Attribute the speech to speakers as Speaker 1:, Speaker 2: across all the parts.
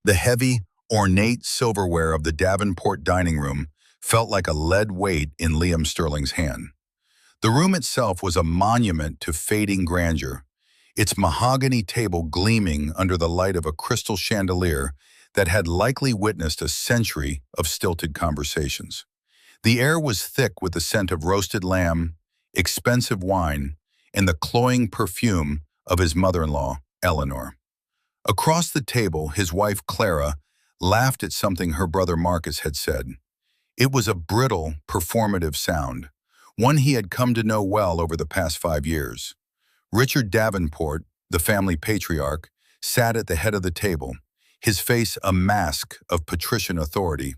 Speaker 1: The heavy, ornate silverware of the Davenport dining room felt like a lead weight in Liam Sterling's hand. The room itself was a monument to fading grandeur, its mahogany table gleaming under the light of a crystal chandelier that had likely witnessed a century of stilted conversations. The air was thick with the scent of roasted lamb, expensive wine, and the cloying perfume of his mother-in-law, Eleanor. Across the table, his wife, Clara, laughed at something her brother Marcus had said. It was a brittle, performative sound, one he had come to know well over the past 5 years. Richard Davenport, the family patriarch, sat at the head of the table, his face a mask of patrician authority.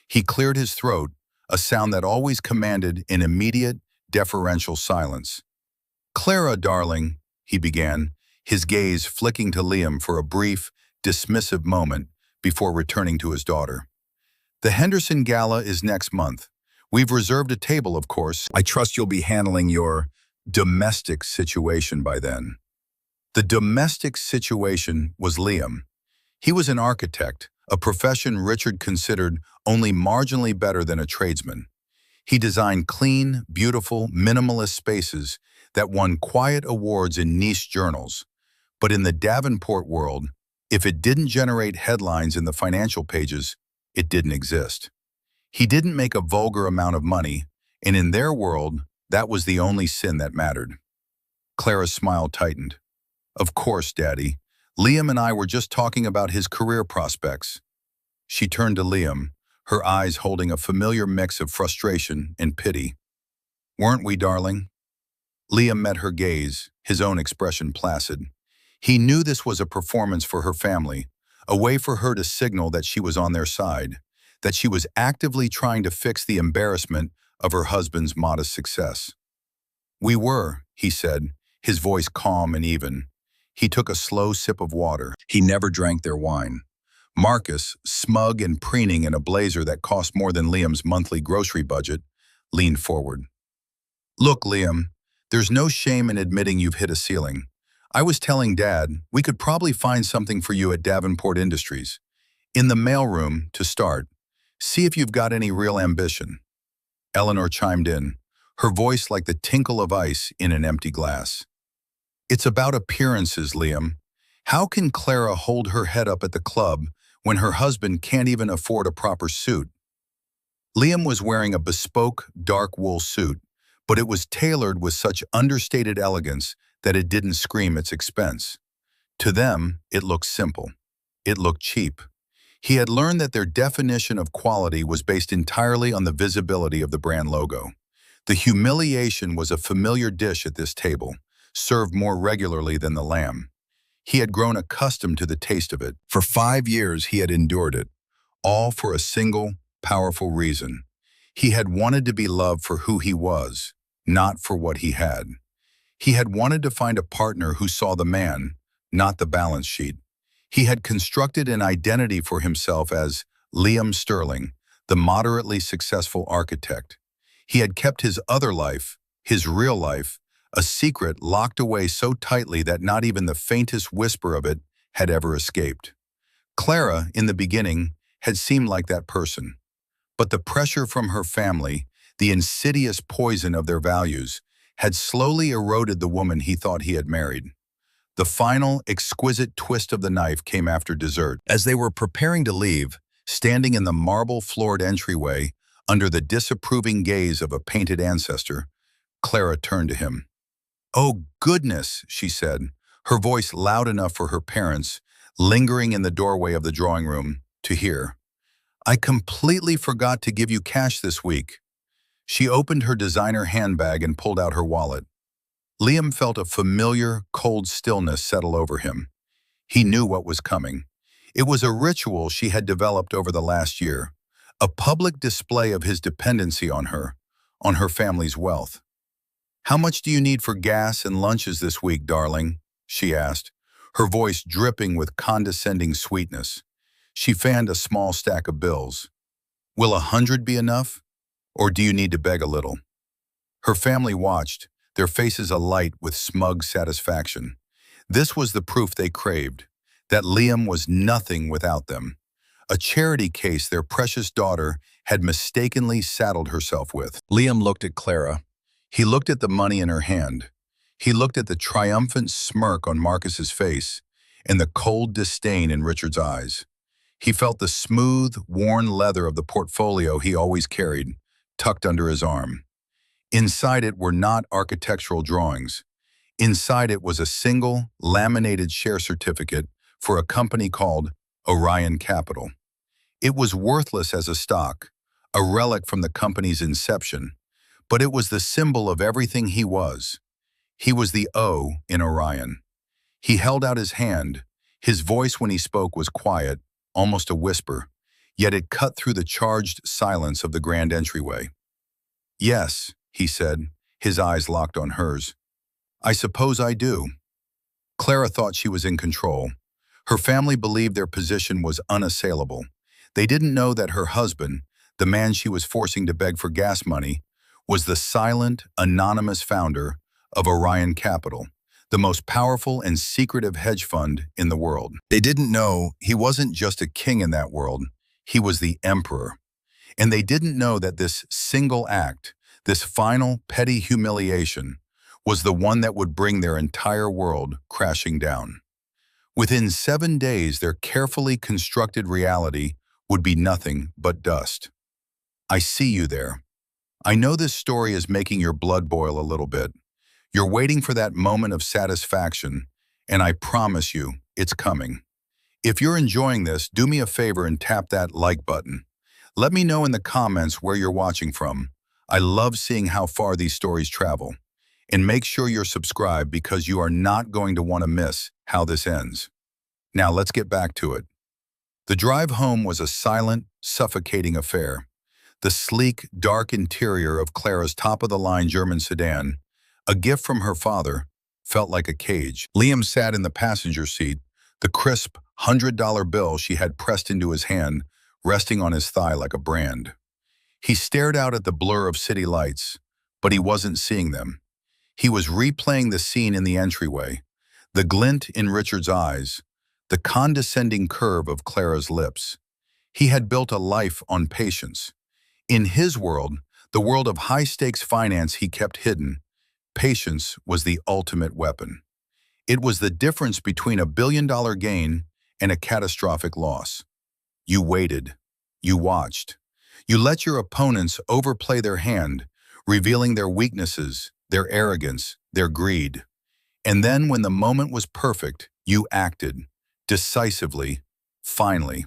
Speaker 1: He cleared his throat, a sound that always commanded an immediate, deferential silence. "Clara, darling," he began, his gaze flicking to Liam for a brief, dismissive moment before returning to his daughter. "The Henderson Gala is next month. We've reserved a table, of course. I trust you'll be handling your domestic situation by then." The domestic situation was Liam. He was an architect, a profession Richard considered only marginally better than a tradesman. He designed clean, beautiful, minimalist spaces that won quiet awards in niche journals. But in the Davenport world, if it didn't generate headlines in the financial pages, it didn't exist. He didn't make a vulgar amount of money, and in their world, that was the only sin that mattered. Clara's smile tightened. "Of course, Daddy. Liam and I were just talking about his career prospects." She turned to Liam, her eyes holding a familiar mix of frustration and pity. "Weren't we, darling?" Liam met her gaze, his own expression placid. He knew this was a performance for her family, a way for her to signal that she was on their side, that she was actively trying to fix the embarrassment of her husband's modest success. "We were," he said, his voice calm and even. He took a slow sip of water. He never drank their wine. Marcus, smug and preening in a blazer that cost more than Liam's monthly grocery budget, leaned forward. "Look, Liam, there's no shame in admitting you've hit a ceiling. I was telling Dad we could probably find something for you at Davenport Industries. In the mailroom, to start. See if you've got any real ambition." Eleanor chimed in, her voice like the tinkle of ice in an empty glass. "It's about appearances, Liam. How can Clara hold her head up at the club when her husband can't even afford a proper suit?" Liam was wearing a bespoke, dark wool suit, but it was tailored with such understated elegance that it didn't scream its expense. To them, it looked simple. It looked cheap. He had learned that their definition of quality was based entirely on the visibility of the brand logo. The humiliation was a familiar dish at this table, served more regularly than the lamb. He had grown accustomed to the taste of it. For 5 years he had endured it, all for a single, powerful reason. He had wanted to be loved for who he was, not for what he had. He had wanted to find a partner who saw the man, not the balance sheet. He had constructed an identity for himself as Liam Sterling, the moderately successful architect. He had kept his other life, his real life, a secret locked away so tightly that not even the faintest whisper of it had ever escaped. Clara, in the beginning, had seemed like that person. But the pressure from her family, the insidious poison of their values, had slowly eroded the woman he thought he had married. The final, exquisite twist of the knife came after dessert. As they were preparing to leave, standing in the marble-floored entryway, under the disapproving gaze of a painted ancestor, Clara turned to him. "Oh, goodness," she said, her voice loud enough for her parents, lingering in the doorway of the drawing room, to hear. "I completely forgot to give you cash this week." She opened her designer handbag and pulled out her wallet. Liam felt a familiar, cold stillness settle over him. He knew what was coming. It was a ritual she had developed over the last year, a public display of his dependency on her family's wealth. "How much do you need for gas and lunches this week, darling?" she asked, her voice dripping with condescending sweetness. She fanned a small stack of bills. "Will 100 be enough? Or do you need to beg a little?" Her family watched, their faces alight with smug satisfaction. This was the proof they craved. that Liam was nothing without them, a charity case their precious daughter had mistakenly saddled herself with. Liam looked at Clara. He looked at the money in her hand. He looked at the triumphant smirk on Marcus's face and the cold disdain in Richard's eyes. He felt the smooth, worn leather of the portfolio he always carried, tucked under his arm. Inside it were not architectural drawings. Inside it was a single, laminated share certificate for a company called Orion Capital. It was worthless as a stock, a relic from the company's inception, but it was the symbol of everything he was. He was the O in Orion. He held out his hand. His voice when he spoke was quiet, almost a whisper, yet it cut through the charged silence of the grand entryway. "Yes," he said, his eyes locked on hers. "I suppose I do." Clara thought she was in control. Her family believed their position was unassailable. They didn't know that her husband, the man she was forcing to beg for gas money, was the silent, anonymous founder of Orion Capital, the most powerful and secretive hedge fund in the world. They didn't know he wasn't just a king in that world, he was the emperor. And they didn't know that this single act, this final petty humiliation, was the one that would bring their entire world crashing down. Within 7 days, their carefully constructed reality would be nothing but dust. I see you there. I know this story is making your blood boil a little bit. You're waiting for that moment of satisfaction, and I promise you, it's coming. If you're enjoying this, do me a favor and tap that like button. Let me know in the comments where you're watching from. I love seeing how far these stories travel. And make sure you're subscribed because you are not going to want to miss how this ends. Now let's get back to it. The drive home was a silent, suffocating affair. The sleek, dark interior of Clara's top-of-the-line German sedan, a gift from her father, felt like a cage. Liam sat in the passenger seat, the crisp $100 bill she had pressed into his hand, resting on his thigh like a brand. He stared out at the blur of city lights, but he wasn't seeing them. He was replaying the scene in the entryway, the glint in Richard's eyes, the condescending curve of Clara's lips. He had built a life on patience. In his world, the world of high-stakes finance he kept hidden, patience was the ultimate weapon. It was the difference between a billion-dollar gain and a catastrophic loss. You waited. You watched. You let your opponents overplay their hand, revealing their weaknesses, their arrogance, their greed. And then when the moment was perfect, you acted, decisively, finally.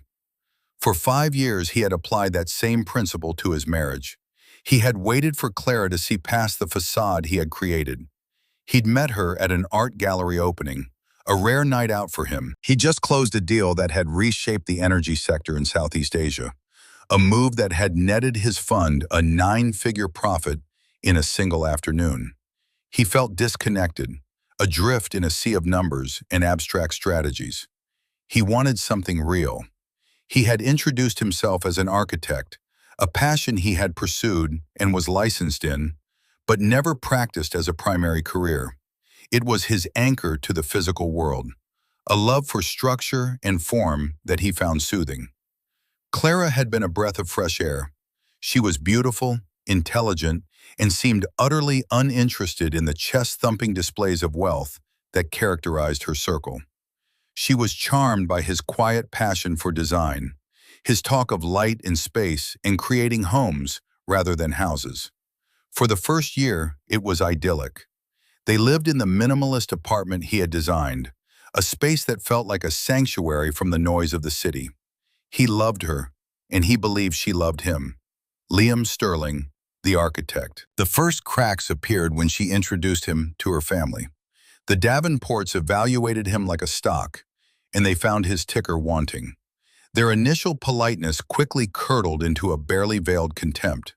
Speaker 1: For 5 years, he had applied that same principle to his marriage. He had waited for Clara to see past the facade he had created. He'd met her at an art gallery opening, a rare night out for him. He just closed a deal that had reshaped the energy sector in Southeast Asia, a move that had netted his fund a 9-figure profit in a single afternoon. He felt disconnected, adrift in a sea of numbers and abstract strategies. He wanted something real. He had introduced himself as an architect, a passion he had pursued and was licensed in, but never practiced as a primary career. It was his anchor to the physical world, a love for structure and form that he found soothing. Clara had been a breath of fresh air. She was beautiful, intelligent, and seemed utterly uninterested in the chest-thumping displays of wealth that characterized her circle. She was charmed by his quiet passion for design, his talk of light and space and creating homes rather than houses. For the first year, it was idyllic. They lived in the minimalist apartment he had designed, a space that felt like a sanctuary from the noise of the city. He loved her, and he believed she loved him. Liam Sterling, the architect. The first cracks appeared when she introduced him to her family. The Davenports evaluated him like a stock, and they found his ticker wanting. Their initial politeness quickly curdled into a barely veiled contempt.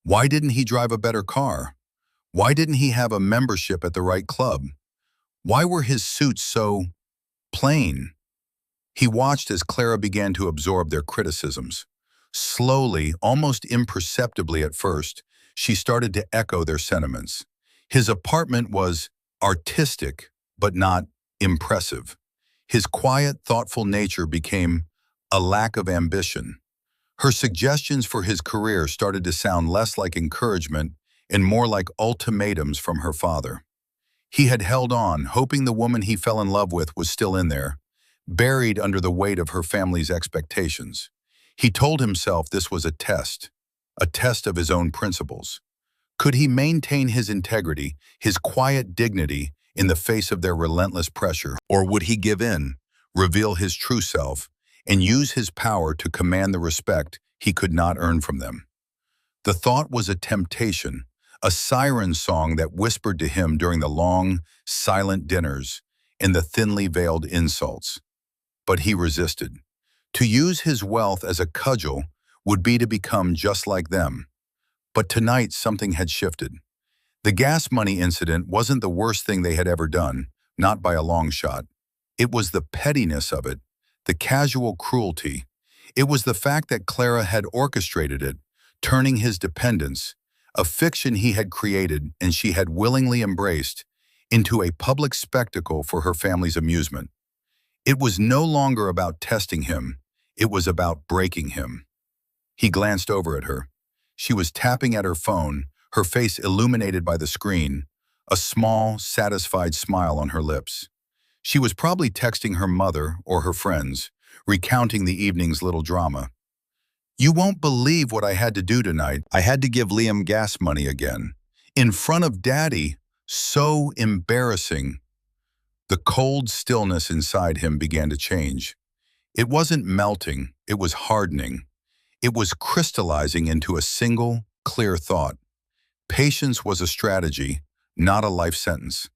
Speaker 1: Why didn't he drive a better car? Why didn't he have a membership at the right club? Why were his suits so plain? He watched as Clara began to absorb their criticisms. Slowly, almost imperceptibly at first, she started to echo their sentiments. His apartment was artistic, but not impressive. His quiet, thoughtful nature became a lack of ambition. Her suggestions for his career started to sound less like encouragement and more like ultimatums from her father. He had held on, hoping the woman he fell in love with was still in there, buried under the weight of her family's expectations. He told himself this was a test of his own principles. Could he maintain his integrity, his quiet dignity, in the face of their relentless pressure? Or would he give in, reveal his true self, and use his power to command the respect he could not earn from them? The thought was a temptation, a siren song that whispered to him during the long, silent dinners and the thinly veiled insults. But he resisted. To use his wealth as a cudgel would be to become just like them. But tonight something had shifted. The gas money incident wasn't the worst thing they had ever done, not by a long shot. It was the pettiness of it, the casual cruelty. It was the fact that Clara had orchestrated it, turning his dependence, a fiction he had created and she had willingly embraced, into a public spectacle for her family's amusement. It was no longer about testing him, it was about breaking him. He glanced over at her. She was tapping at her phone, her face illuminated by the screen, a small, satisfied smile on her lips. She was probably texting her mother or her friends, recounting the evening's little drama. "You won't believe what I had to do tonight. I had to give Liam gas money again. In front of Daddy. So embarrassing." The cold stillness inside him began to change. It wasn't melting, it was hardening. It was crystallizing into a single, clear thought. Patience was a strategy, not a life sentence.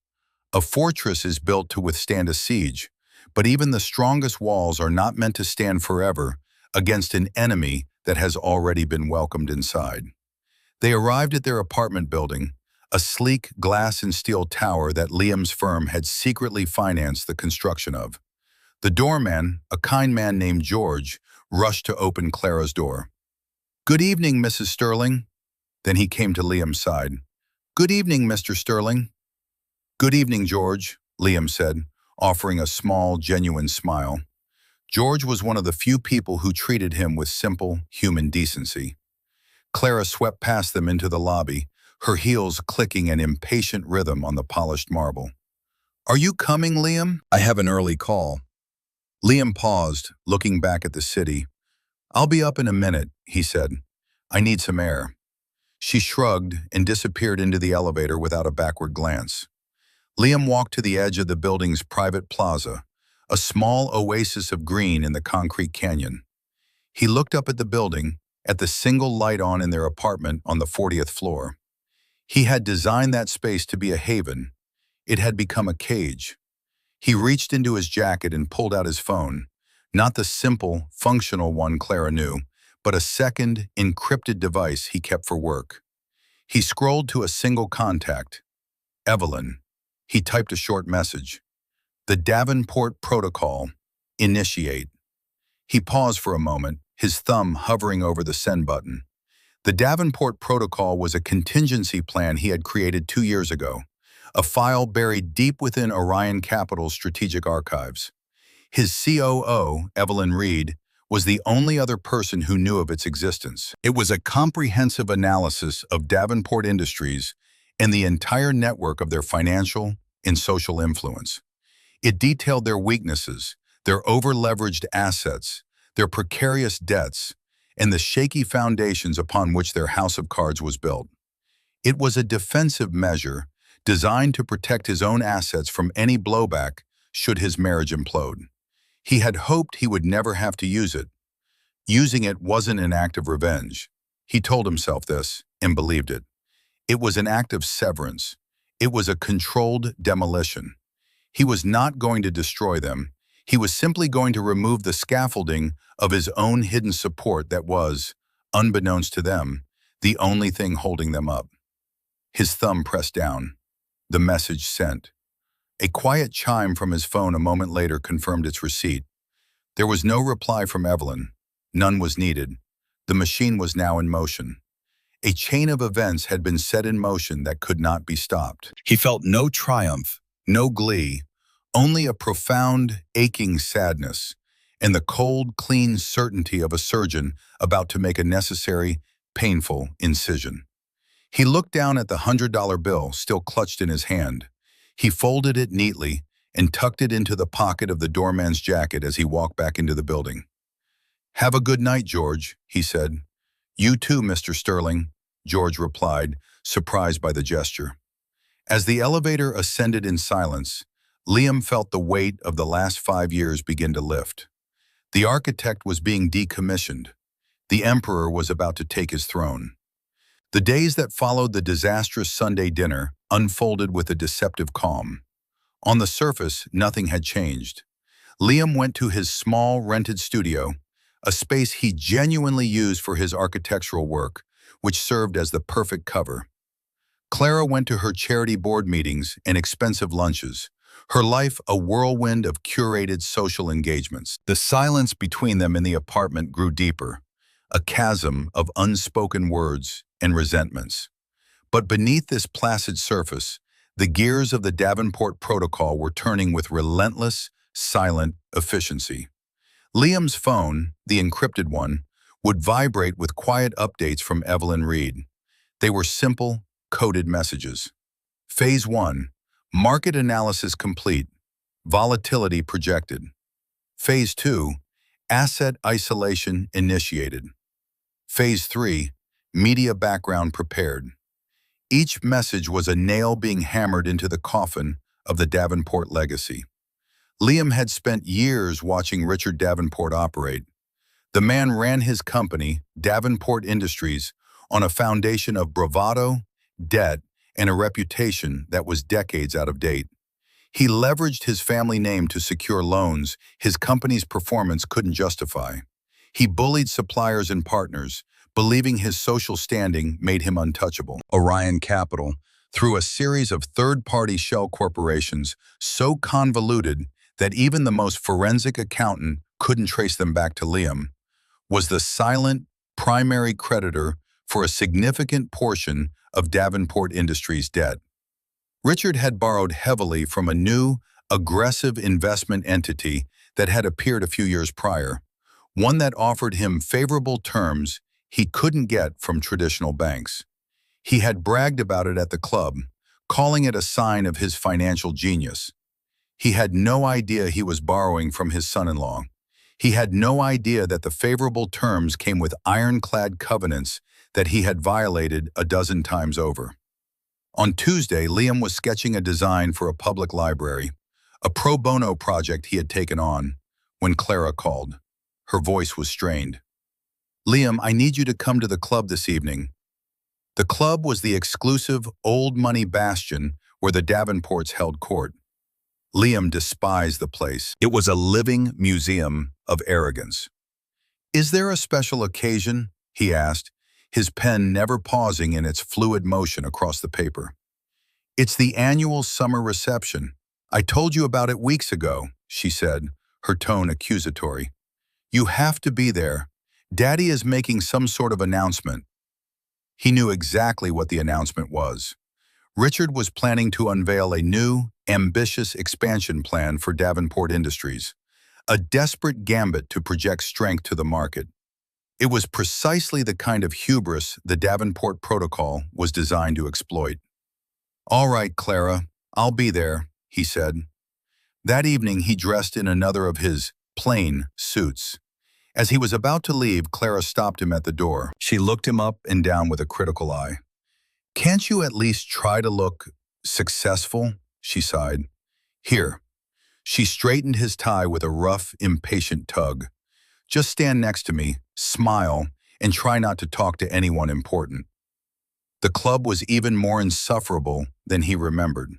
Speaker 1: A fortress is built to withstand a siege, but even the strongest walls are not meant to stand forever against an enemy that has already been welcomed inside. They arrived at their apartment building, a sleek glass and steel tower that Liam's firm had secretly financed the construction of. The doorman, a kind man named George, rushed to open Clara's door. "Good evening, Mrs. Sterling." Then he came to Liam's side. "Good evening, Mr. Sterling." "Good evening, George," Liam said, offering a small, genuine smile. George was one of the few people who treated him with simple, human decency. Clara swept past them into the lobby, her heels clicking an impatient rhythm on the polished marble. "Are you coming, Liam? I have an early call." Liam paused, looking back at the city. "I'll be up in a minute," he said. "I need some air." She shrugged and disappeared into the elevator without a backward glance. Liam walked to the edge of the building's private plaza, a small oasis of green in the concrete canyon. He looked up at the building, at the single light on in their apartment on the 40th floor. He had designed that space to be a haven. It had become a cage. He reached into his jacket and pulled out his phone, not the simple, functional one Clara knew, but a second, encrypted device he kept for work. He scrolled to a single contact. Evelyn. He typed a short message. "The Davenport Protocol. Initiate." He paused for a moment, his thumb hovering over the send button. The Davenport Protocol was a contingency plan he had created 2 years ago, a file buried deep within Orion Capital's strategic archives. His COO, Evelyn Reed, was the only other person who knew of its existence. It was a comprehensive analysis of Davenport Industries and the entire network of their financial and social influence. It detailed their weaknesses, their over-leveraged assets, their precarious debts, and the shaky foundations upon which their house of cards was built. It was a defensive measure designed to protect his own assets from any blowback should his marriage implode. He had hoped he would never have to use it. Using it wasn't an act of revenge. He told himself this and believed it. It was an act of severance. It was a controlled demolition. He was not going to destroy them. He was simply going to remove the scaffolding of his own hidden support that was, unbeknownst to them, the only thing holding them up. His thumb pressed down. The message sent. A quiet chime from his phone a moment later confirmed its receipt. There was no reply from Evelyn. None was needed. The machine was now in motion. A chain of events had been set in motion that could not be stopped. He felt no triumph, no glee, only a profound, aching sadness, and the cold, clean certainty of a surgeon about to make a necessary, painful incision. He looked down at the $100 bill still clutched in his hand. He folded it neatly and tucked it into the pocket of the doorman's jacket as he walked back into the building. "Have a good night, George," he said. "You too, Mr. Sterling," George replied, surprised by the gesture. As the elevator ascended in silence, Liam felt the weight of the last 5 years begin to lift. The architect was being decommissioned. The emperor was about to take his throne. The days that followed the disastrous Sunday dinner unfolded with a deceptive calm. On the surface, nothing had changed. Liam went to his small rented studio, a space he genuinely used for his architectural work, which served as the perfect cover. Clara went to her charity board meetings and expensive lunches, her life a whirlwind of curated social engagements. The silence between them in the apartment grew deeper, a chasm of unspoken words and resentments. But beneath this placid surface, the gears of the Davenport Protocol were turning with relentless, silent efficiency. Liam's phone, the encrypted one, would vibrate with quiet updates from Evelyn Reed. They were simple, coded messages. Phase 1, market analysis complete, volatility projected. Phase 2, asset isolation initiated. Phase 3, media background prepared. Each message was a nail being hammered into the coffin of the Davenport legacy. Liam had spent years watching Richard Davenport operate. The man ran his company, Davenport Industries, on a foundation of bravado, debt, and a reputation that was decades out of date. He leveraged his family name to secure loans his company's performance couldn't justify. He bullied suppliers and partners, believing his social standing made him untouchable. Orion Capital, through a series of third-party shell corporations so convoluted that even the most forensic accountant couldn't trace them back to Liam, was the silent, primary creditor for a significant portion of Davenport Industries' debt. Richard had borrowed heavily from a new, aggressive investment entity that had appeared a few years prior, one that offered him favorable terms he couldn't get from traditional banks. He had bragged about it at the club, calling it a sign of his financial genius. He had no idea he was borrowing from his son-in-law. He had no idea that the favorable terms came with ironclad covenants that he had violated a dozen times over. On Tuesday, Liam was sketching a design for a public library, a pro bono project he had taken on, when Clara called. Her voice was strained. "Liam, I need you to come to the club this evening." The club was the exclusive old money bastion where the Davenports held court. Liam despised the place. It was a living museum of arrogance. "Is there a special occasion?" he asked, his pen never pausing in its fluid motion across the paper. "It's the annual summer reception. I told you about it weeks ago," she said, her tone accusatory. "You have to be there. Daddy is making some sort of announcement." He knew exactly what the announcement was. Richard was planning to unveil a new, ambitious expansion plan for Davenport Industries, a desperate gambit to project strength to the market. It was precisely the kind of hubris the Davenport Protocol was designed to exploit. "All right, Clara, I'll be there," he said. That evening, he dressed in another of his plain suits. As he was about to leave, Clara stopped him at the door. She looked him up and down with a critical eye. "Can't you at least try to look successful?" she sighed. "Here." She straightened his tie with a rough, impatient tug. "Just stand next to me, smile, and try not to talk to anyone important." The club was even more insufferable than he remembered.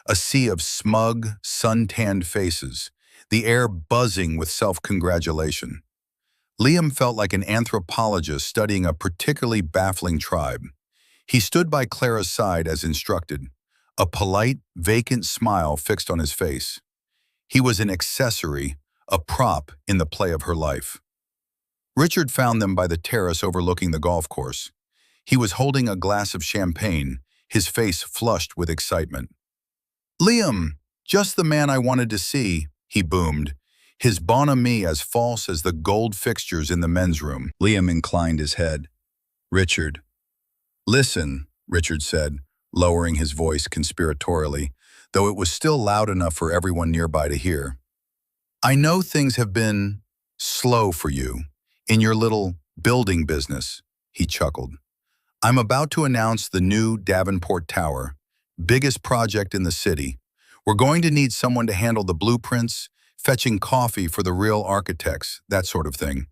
Speaker 1: A sea of smug, sun-tanned faces, the air buzzing with self-congratulation. Liam felt like an anthropologist studying a particularly baffling tribe. He stood by Clara's side as instructed, a polite, vacant smile fixed on his face. He was an accessory, a prop in the play of her life. Richard found them by the terrace overlooking the golf course. He was holding a glass of champagne, his face flushed with excitement. "Liam, Just the man I wanted to see, he boomed, his bonhomie as false as the gold fixtures in the men's room. Liam inclined his head. Richard. Listen, Richard said, lowering his voice conspiratorially, though it was still loud enough for everyone nearby to hear. I know things have been slow for you in your little building business, he chuckled. I'm about to announce the new Davenport Tower, biggest project in the city. We're going to need someone to handle the blueprints, fetching coffee for the real architects, that sort of thing.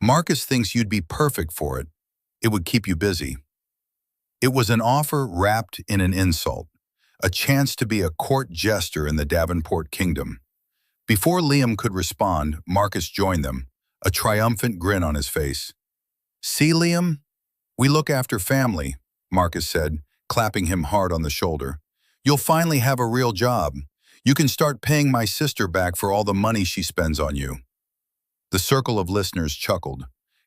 Speaker 1: Marcus thinks you'd be perfect for it. It would keep you busy. It was an offer wrapped in an insult, a chance to be a court jester in the Davenport kingdom. Before Liam could respond, Marcus joined them, a triumphant grin on his face. See, Liam? We look after family, Marcus said, clapping him hard on the shoulder. You'll finally have a real job. You can start paying my sister back for all the money she spends on you. The circle of listeners chuckled.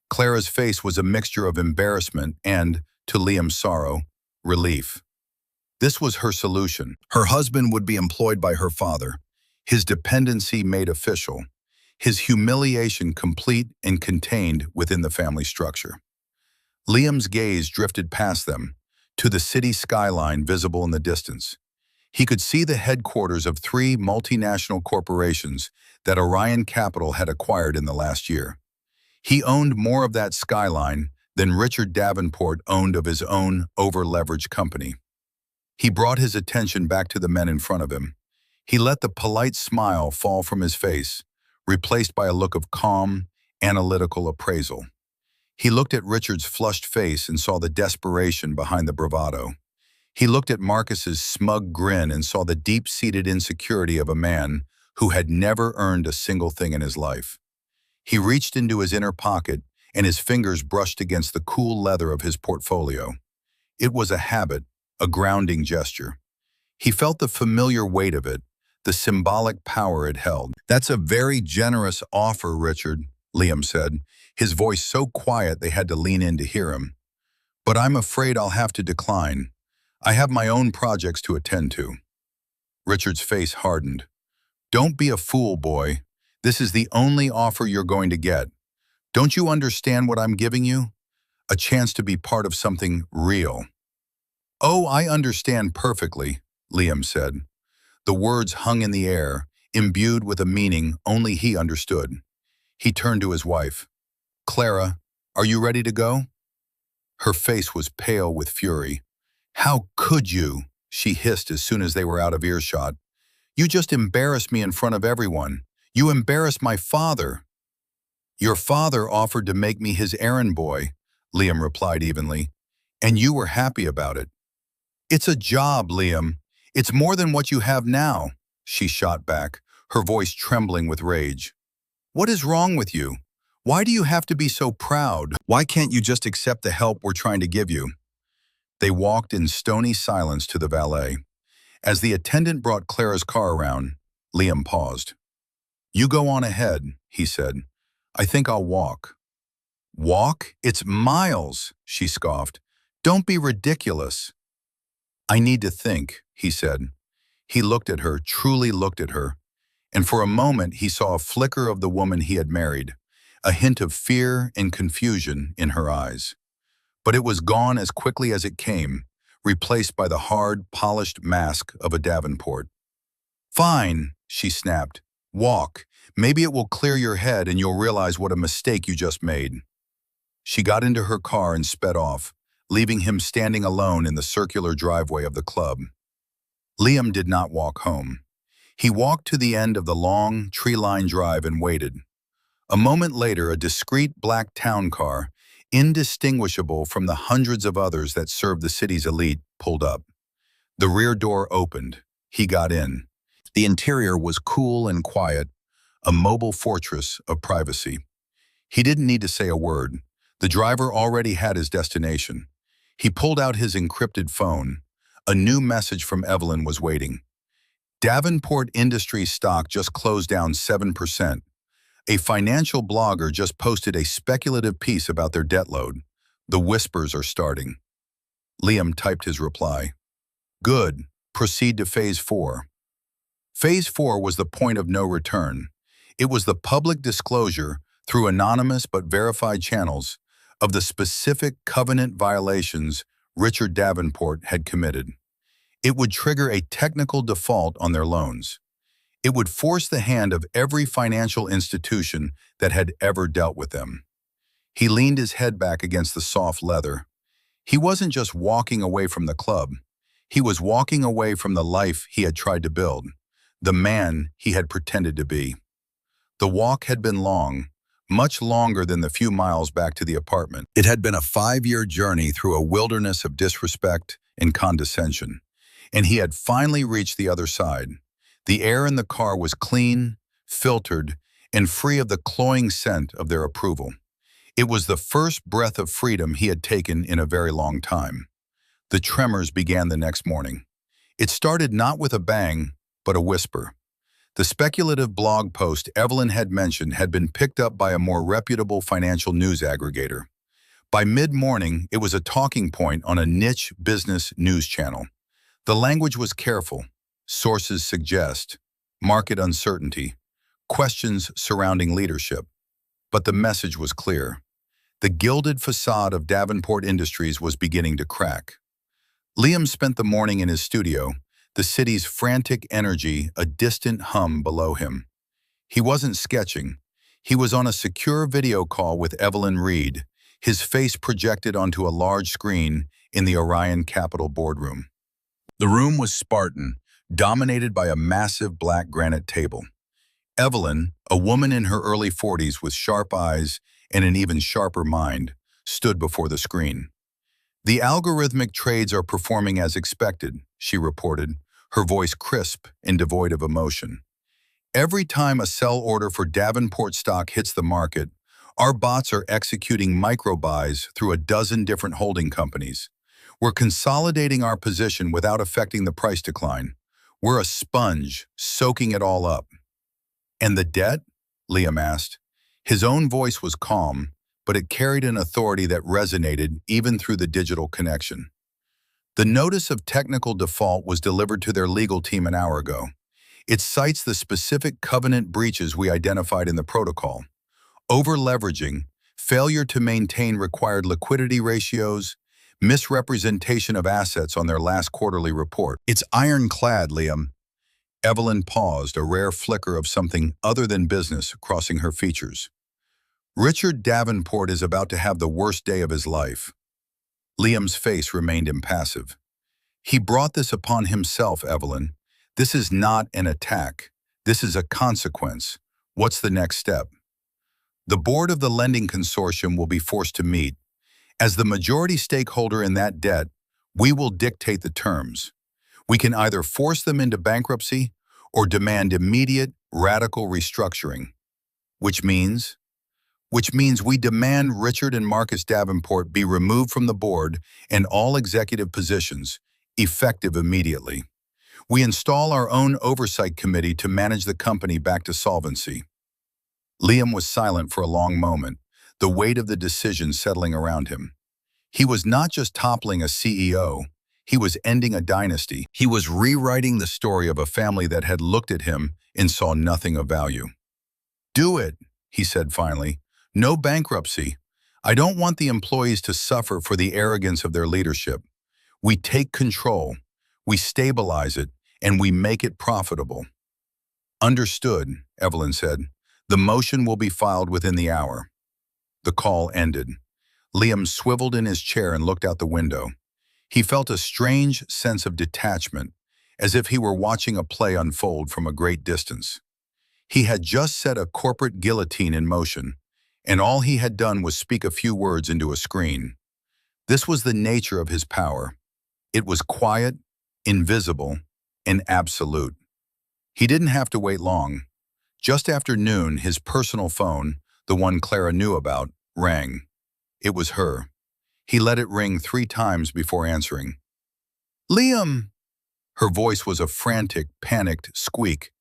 Speaker 1: Clara's face was a mixture of embarrassment and, to Liam's sorrow, relief. This was her solution. Her husband would be employed by her father, his dependency made official, his humiliation complete and contained within the family structure. Liam's gaze drifted past them, to the city skyline visible in the distance. He could see the headquarters of 3 multinational corporations that Orion Capital had acquired in the last year. He owned more of that skyline than Richard Davenport owned of his own over-leveraged company. He brought his attention back to the men in front of him. He let the polite smile fall from his face, replaced by a look of calm, analytical appraisal. He looked at Richard's flushed face and saw the desperation behind the bravado. He looked at Marcus's smug grin and saw the deep-seated insecurity of a man who had never earned a single thing in his life. He reached into his inner pocket and his fingers brushed against the cool leather of his portfolio. It was a habit, a grounding gesture. He felt the familiar weight of it, the symbolic power it held. That's a very generous offer, Richard, Liam said, his voice so quiet they had to lean in to hear him. But I'm afraid I'll have to decline. I have my own projects to attend to. Richard's face hardened. Don't be a fool, boy. This is the only offer you're going to get. Don't you understand what I'm giving you? A chance to be part of something real. Oh, I understand perfectly, Liam said. The words hung in the air, imbued with a meaning only he understood. He turned to his wife. Clara, are you ready to go? Her face was pale with fury. How could you? She hissed as soon as they were out of earshot. You just embarrassed me in front of everyone. You embarrassed my father. Your father offered to make me his errand boy, Liam replied evenly, and you were happy about it. It's a job, Liam. It's more than what you have now, she shot back, her voice trembling with rage. What is wrong with you? Why do you have to be so proud? Why can't you just accept the help we're trying to give you? They walked in stony silence to the valet. As the attendant brought Clara's car around, Liam paused. You go on ahead, he said. I think I'll walk. Walk? It's miles, she scoffed. Don't be ridiculous. I need to think, he said. He looked at her, truly looked at her, and for a moment he saw a flicker of the woman he had married, a hint of fear and confusion in her eyes. But it was gone as quickly as it came, replaced by the hard, polished mask of a Davenport. Fine, she snapped. Walk. Maybe it will clear your head and you'll realize what a mistake you just made. She got into her car and sped off, leaving him standing alone in the circular driveway of the club. Liam did not walk home. He walked to the end of the long, tree-lined drive and waited. A moment later, a discreet black town car, indistinguishable from the hundreds of others that served the city's elite, pulled up. The rear door opened. He got in. The interior was cool and quiet, a mobile fortress of privacy. He didn't need to say a word. The driver already had his destination. He pulled out his encrypted phone. A new message from Evelyn was waiting. Davenport Industries stock just closed down 7%. A financial blogger just posted a speculative piece about their debt load. The whispers are starting. Liam typed his reply. Good. Proceed to phase 4. Phase 4 was the point of no return. It was the public disclosure, through anonymous but verified channels, of the specific covenant violations Richard Davenport had committed. It would trigger a technical default on their loans. It would force the hand of every financial institution that had ever dealt with them. He leaned his head back against the soft leather. He wasn't just walking away from the club. He was walking away from the life he had tried to build, the man he had pretended to be. The walk had been long, much longer than the few miles back to the apartment. It had been a 5-year journey through a wilderness of disrespect and condescension, and he had finally reached the other side. The air in the car was clean, filtered, and free of the cloying scent of their approval. It was the first breath of freedom he had taken in a very long time. The tremors began the next morning. It started not with a bang, but a whisper. The speculative blog post Evelyn had mentioned had been picked up by a more reputable financial news aggregator. By mid-morning, it was a talking point on a niche business news channel. The language was careful. Sources suggest, market uncertainty, questions surrounding leadership. But the message was clear. The gilded facade of Davenport Industries was beginning to crack. Liam spent the morning in his studio, the city's frantic energy a distant hum below him. He wasn't sketching. He was on a secure video call with Evelyn Reed, his face projected onto a large screen in the Orion Capitol boardroom. The room was Spartan, dominated by a massive black granite table. Evelyn, a woman in her early 40s with sharp eyes and an even sharper mind, stood before the screen. "The algorithmic trades are performing as expected," she reported, her voice crisp and devoid of emotion. "Every time a sell order for Davenport stock hits the market, our bots are executing micro-buys through a dozen different holding companies. We're consolidating our position without affecting the price decline. We're a sponge, soaking it all up." "And the debt?" Liam asked. His own voice was calm, but it carried an authority that resonated even through the digital connection. "The notice of technical default was delivered to their legal team an hour ago. It cites the specific covenant breaches we identified in the protocol: over-leveraging, failure to maintain required liquidity ratios, misrepresentation of assets on their last quarterly report. It's ironclad, Liam." Evelyn paused, a rare flicker of something other than business crossing her features. "Richard Davenport is about to have the worst day of his life." Liam's face remained impassive. "He brought this upon himself, Evelyn. This is not an attack. This is a consequence. What's the next step?" "The board of the lending consortium will be forced to meet. As the majority stakeholder in that debt, we will dictate the terms. We can either force them into bankruptcy or demand immediate, radical restructuring. Which means we demand Richard and Marcus Davenport be removed from the board and all executive positions, effective immediately. We install our own oversight committee to manage the company back to solvency." Liam was silent for a long moment, the weight of the decision settling around him. He was not just toppling a CEO, he was ending a dynasty. He was rewriting the story of a family that had looked at him and saw nothing of value. "Do it," he said finally. "No bankruptcy. I don't want the employees to suffer for the arrogance of their leadership. We take control, we stabilize it, and we make it profitable." "Understood," Evelyn said. "The motion will be filed within the hour." The call ended. Liam swiveled in his chair and looked out the window. He felt a strange sense of detachment, as if he were watching a play unfold from a great distance. He had just set a corporate guillotine in motion, and all he had done was speak a few words into a screen. This was the nature of his power. It was quiet, invisible, and absolute. He didn't have to wait long. Just after noon, his personal phone, the one Clara knew about, rang. It was her. He let it ring 3 times before answering. "Liam!" Her voice was a frantic, panicked squeak.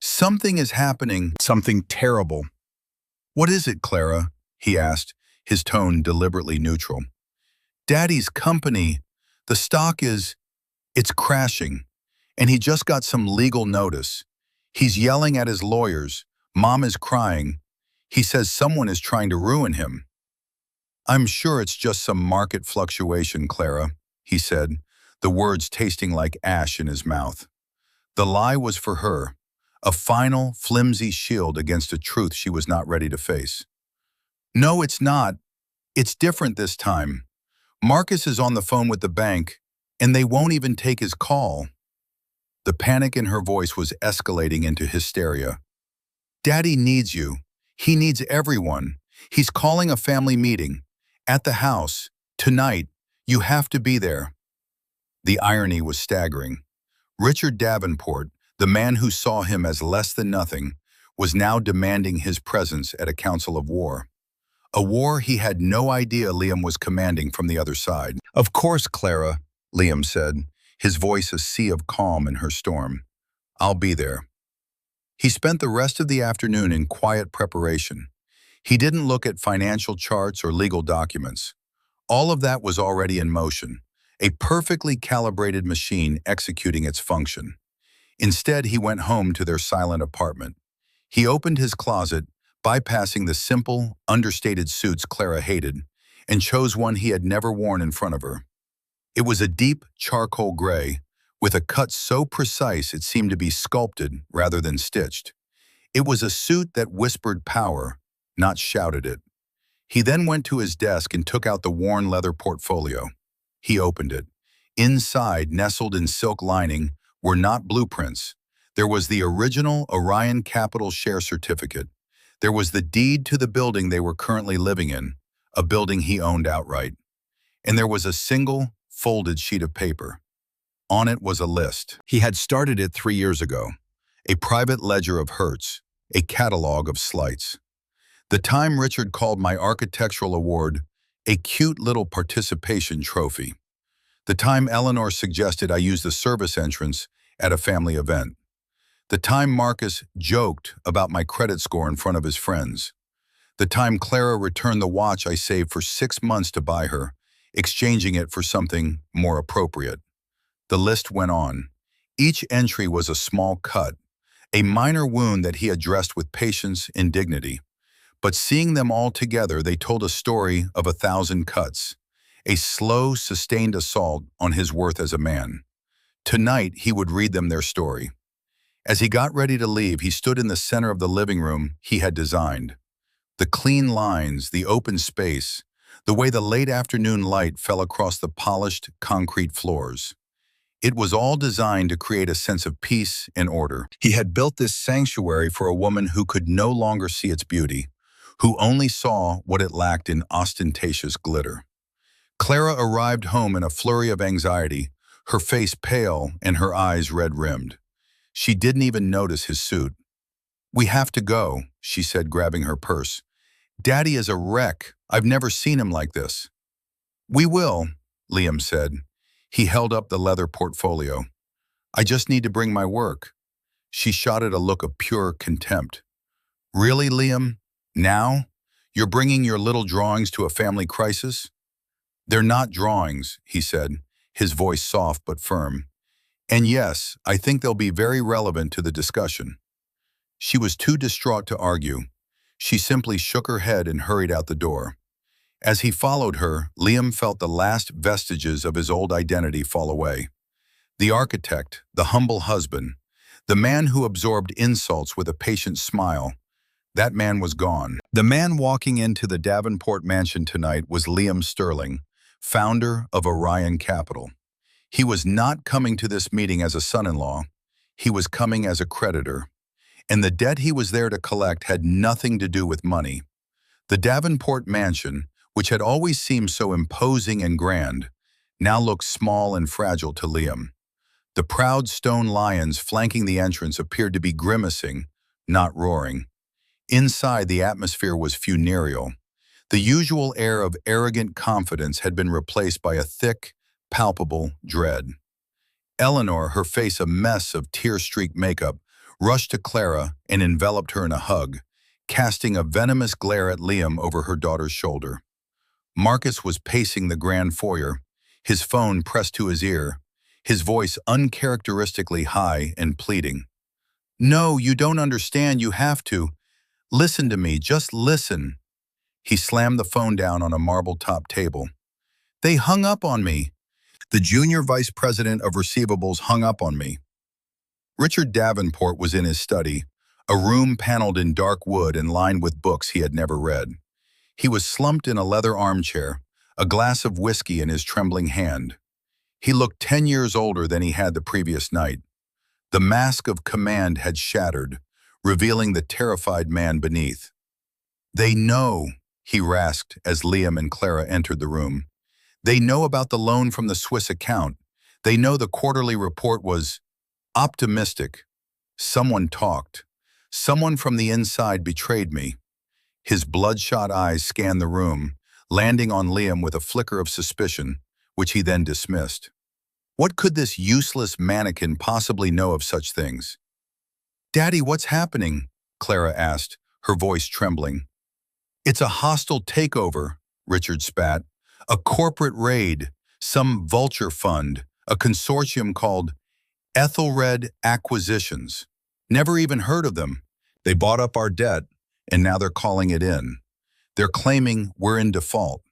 Speaker 1: "Something is happening, something terrible." "What is it, Clara?" he asked, his tone deliberately neutral. "Daddy's company. The stock is... it's crashing. And he just got some legal notice. He's yelling at his lawyers. Mom is crying. He says someone is trying to ruin him. I'm sure it's just some market fluctuation, Clara, he said, the words tasting like ash in his mouth. The lie was for her, a final, flimsy shield against a truth she was not ready to face. No, it's not. It's different this time. Marcus is on the phone with the bank, and they won't even take his call. The panic in her voice was escalating into hysteria. Daddy needs you. He needs everyone. He's calling a family meeting. At the house. Tonight. You have to be there. The irony was staggering. Richard Davenport, the man who saw him as less than nothing, was now demanding his presence at a council of war. A war he had no idea Liam was commanding from the other side. Of course, Clara, Liam said, his voice a sea of calm in her storm. I'll be there. He spent the rest of the afternoon in quiet preparation. He didn't look at financial charts or legal documents. All of that was already in motion, a perfectly calibrated machine executing its function. Instead, he went home to their silent apartment. He opened his closet, bypassing the simple, understated suits Clara hated, and chose one he had never worn in front of her. It was a deep charcoal gray, with a cut so precise it seemed to be sculpted rather than stitched. It was a suit that whispered power, not shouted it. He then went to his desk and took out the worn leather portfolio. He opened it. Inside, nestled in silk lining, were not blueprints. There was the original Orion Capital share certificate. There was the deed to the building they were currently living in, a building he owned outright. And there was a single, folded sheet of paper. On it was a list. He had started it 3 years ago. A private ledger of hurts, a catalog of slights. The time Richard called my architectural award a cute little participation trophy. The time Eleanor suggested I use the service entrance at a family event. The time Marcus joked about my credit score in front of his friends. The time Clara returned the watch I saved for 6 months to buy her, exchanging it for something more appropriate. The list went on. Each entry was a small cut, a minor wound that he addressed with patience and dignity. But seeing them all together, they told a story of 1,000 cuts, a slow, sustained assault on his worth as a man. Tonight, he would read them their story. As he got ready to leave, he stood in the center of the living room he had designed. The clean lines, the open space, the way the late afternoon light fell across the polished concrete floors. It was all designed to create a sense of peace and order. He had built this sanctuary for a woman who could no longer see its beauty, who only saw what it lacked in ostentatious glitter. Clara arrived home in a flurry of anxiety, her face pale and her eyes red-rimmed. She didn't even notice his suit. "We have to go," she said, grabbing her purse. "Daddy is a wreck. I've never seen him like this." "We will," Liam said. He held up the leather portfolio. "I just need to bring my work." She shot at a look of pure contempt. "Really, Liam? Now? You're bringing your little drawings to a family crisis?" "They're not drawings," he said, his voice soft but firm. "And yes, I think they'll be very relevant to the discussion." She was too distraught to argue. She simply shook her head and hurried out the door. As he followed her, Liam felt the last vestiges of his old identity fall away. The architect, the humble husband, the man who absorbed insults with a patient smile, that man was gone. The man walking into the Davenport mansion tonight was Liam Sterling, founder of Orion Capital. He was not coming to this meeting as a son-in-law. He was coming as a creditor. And the debt he was there to collect had nothing to do with money. The Davenport mansion, which had always seemed so imposing and grand, now looked small and fragile to Liam. The proud stone lions flanking the entrance appeared to be grimacing, not roaring. Inside, the atmosphere was funereal. The usual air of arrogant confidence had been replaced by a thick, palpable dread. Eleanor, her face a mess of tear-streaked makeup, rushed to Clara and enveloped her in a hug, casting a venomous glare at Liam over her daughter's shoulder. Marcus was pacing the grand foyer, his phone pressed to his ear, his voice uncharacteristically high and pleading. "No, you don't understand, you have to. Listen to me, just listen." He slammed the phone down on a marble-top table. "They hung up on me. The junior vice president of receivables hung up on me." Richard Davenport was in his study, a room paneled in dark wood and lined with books he had never read. He was slumped in a leather armchair, a glass of whiskey in his trembling hand. He looked 10 years older than he had the previous night. The mask of command had shattered, revealing the terrified man beneath. "They know," he rasped as Liam and Clara entered the room. "They know about the loan from the Swiss account. They know the quarterly report was optimistic. Someone talked. Someone from the inside betrayed me." His bloodshot eyes scanned the room, landing on Liam with a flicker of suspicion, which he then dismissed. What could this useless mannequin possibly know of such things? "Daddy, what's happening?" Clara asked, her voice trembling. "It's a hostile takeover," Richard spat. "A corporate raid, some vulture fund, a consortium called Ethelred Acquisitions. Never even heard of them. They bought up our debt, and now they're calling it in. They're claiming we're in default.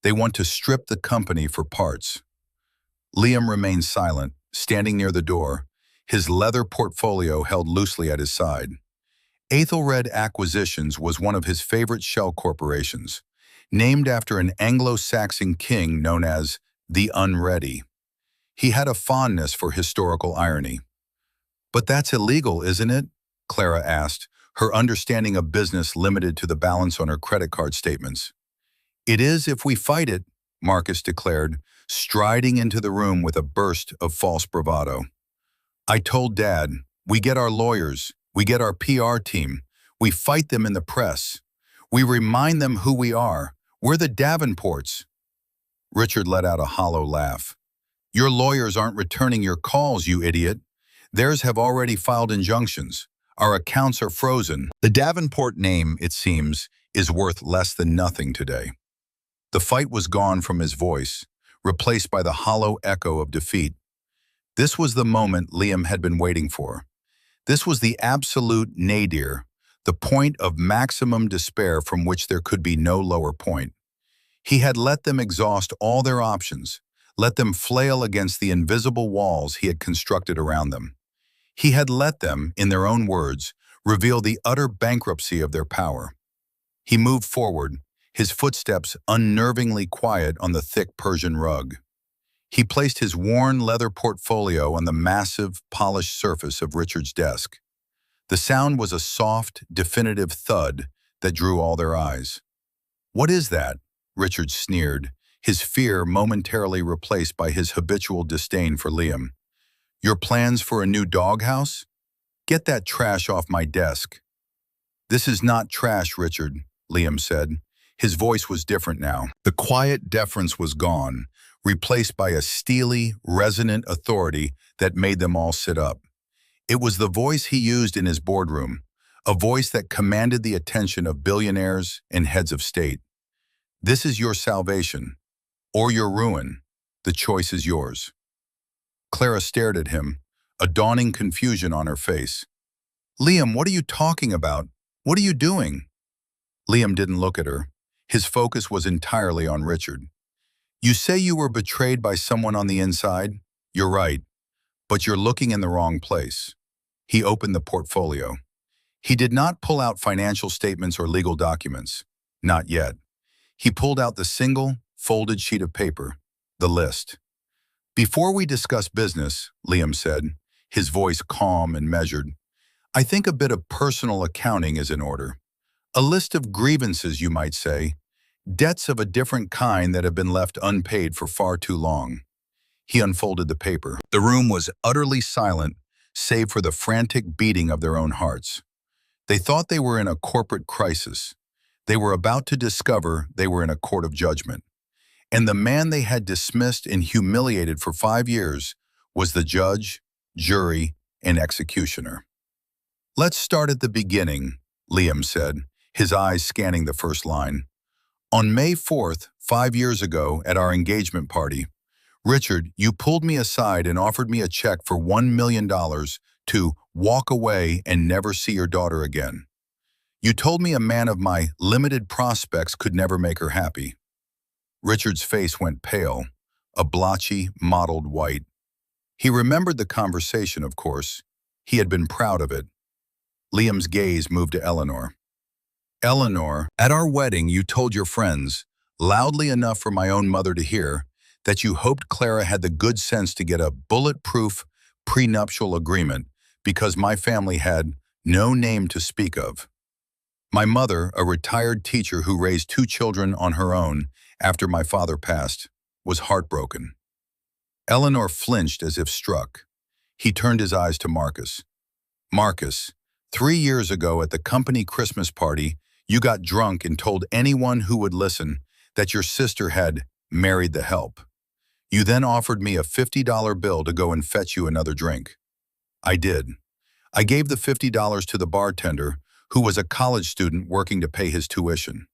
Speaker 1: They want to strip the company for parts." Liam remained silent, standing near the door, his leather portfolio held loosely at his side. Ethelred Acquisitions was one of his favorite shell corporations, named after an Anglo-Saxon king known as the Unready. He had a fondness for historical irony. "But that's illegal, isn't it?" Clara asked, her understanding of business limited to the balance on her credit card statements. "It is if we fight it," Marcus declared, striding into the room with a burst of false bravado. "I told Dad, we get our lawyers, we get our PR team, we fight them in the press. We remind them who we are. We're the Davenports." Richard let out a hollow laugh. "Your lawyers aren't returning your calls, you idiot. Theirs have already filed injunctions. Our accounts are frozen. The Davenport name, it seems, is worth less than nothing today." The fight was gone from his voice, replaced by the hollow echo of defeat. This was the moment Liam had been waiting for. This was the absolute nadir, the point of maximum despair from which there could be no lower point. He had let them exhaust all their options, let them flail against the invisible walls he had constructed around them. He had let them, in their own words, reveal the utter bankruptcy of their power. He moved forward, his footsteps unnervingly quiet on the thick Persian rug. He placed his worn leather portfolio on the massive, polished surface of Richard's desk. The sound was a soft, definitive thud that drew all their eyes. "What is that?" Richard sneered, his fear momentarily replaced by his habitual disdain for Liam. "Your plans for a new doghouse? Get that trash off my desk." "This is not trash, Richard," Liam said. His voice was different now. The quiet deference was gone, replaced by a steely, resonant authority that made them all sit up. It was the voice he used in his boardroom, a voice that commanded the attention of billionaires and heads of state. "This is your salvation, or your ruin. The choice is yours." Clara stared at him, a dawning confusion on her face. "Liam, what are you talking about? What are you doing?" Liam didn't look at her. His focus was entirely on Richard. "You say you were betrayed by someone on the inside? You're right, but you're looking in the wrong place." He opened the portfolio. He did not pull out financial statements or legal documents. Not yet. He pulled out the single, folded sheet of paper, the list. "Before we discuss business," Liam said, his voice calm and measured, "I think a bit of personal accounting is in order. A list of grievances, you might say, debts of a different kind that have been left unpaid for far too long." He unfolded the paper. The room was utterly silent, save for the frantic beating of their own hearts. They thought they were in a corporate crisis. They were about to discover they were in a court of judgment. And the man they had dismissed and humiliated for 5 years was the judge, jury, and executioner. "Let's start at the beginning," Liam said, his eyes scanning the first line. "On May 4th, 5 years ago, at our engagement party, Richard, you pulled me aside and offered me a check for $1 million to walk away and never see your daughter again. You told me a man of my limited prospects could never make her happy. Richard's face went pale, a blotchy, mottled white. He remembered the conversation, of course. He had been proud of it. Liam's gaze moved to Eleanor. Eleanor, at our wedding you told your friends, loudly enough for my own mother to hear, that you hoped Clara had the good sense to get a bulletproof prenuptial agreement because my family had no name to speak of. My mother, a retired teacher who raised 2 children on her own after my father passed, was heartbroken. Eleanor flinched as if struck. He turned his eyes to Marcus. Marcus, 3 years ago at the company Christmas party, you got drunk and told anyone who would listen that your sister had married the help. You then offered me a $50 bill to go and fetch you another drink. I did. I gave the $50 to the bartender, who was a college student working to pay his tuition.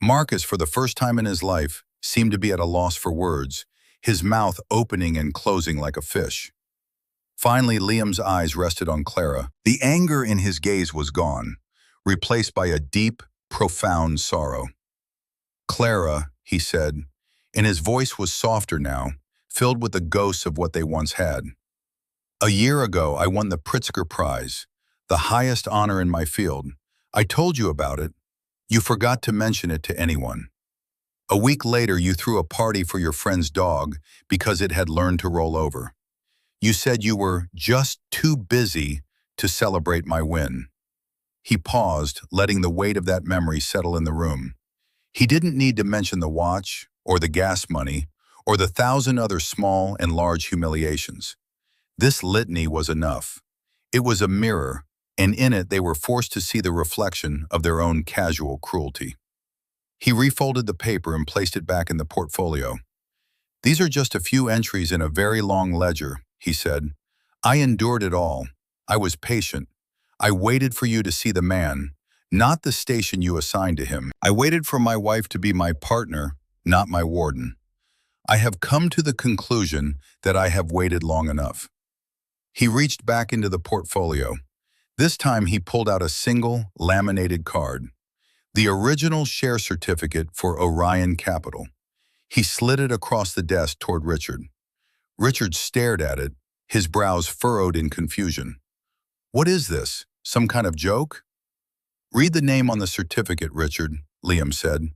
Speaker 1: Marcus, for the first time in his life, seemed to be at a loss for words, his mouth opening and closing like a fish. Finally, Liam's eyes rested on Clara. The anger in his gaze was gone, replaced by a deep, profound sorrow. Clara, he said, and his voice was softer now, filled with the ghosts of what they once had. A year ago, I won the Pritzker Prize, the highest honor in my field. I told you about it. You forgot to mention it to anyone. A week later, you threw a party for your friend's dog because it had learned to roll over. You said you were just too busy to celebrate my win. He paused, letting the weight of that memory settle in the room. He didn't need to mention the watch, or the gas money, or the 1,000 other small and large humiliations. This litany was enough. It was a mirror, and in it they were forced to see the reflection of their own casual cruelty. He refolded the paper and placed it back in the portfolio. These are just a few entries in a very long ledger, he said. I endured it all. I was patient. I waited for you to see the man, not the station you assigned to him. I waited for my wife to be my partner, not my warden. I have come to the conclusion that I have waited long enough. He reached back into the portfolio. This time he pulled out a single, laminated card, the original share certificate for Orion Capital. He slid it across the desk toward Richard. Richard stared at it, his brows furrowed in confusion. What is this? Some kind of joke? Read the name on the certificate, Richard, Liam said.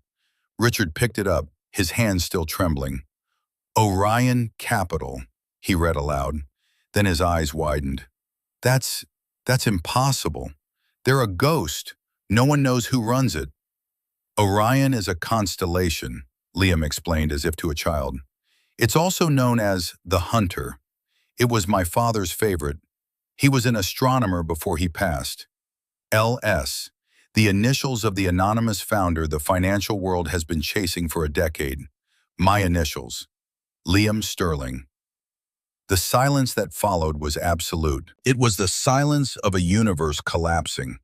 Speaker 1: Richard picked it up, his hands still trembling. Orion Capital, he read aloud. Then his eyes widened. That's impossible. They're a ghost. No one knows who runs it. Orion is a constellation, Liam explained as if to a child. It's also known as the Hunter. It was my father's favorite. He was an astronomer before he passed. LS, the initials of the anonymous founder the financial world has been chasing for a decade. My initials. Liam Sterling. The silence that followed was absolute. It was the silence of a universe collapsing,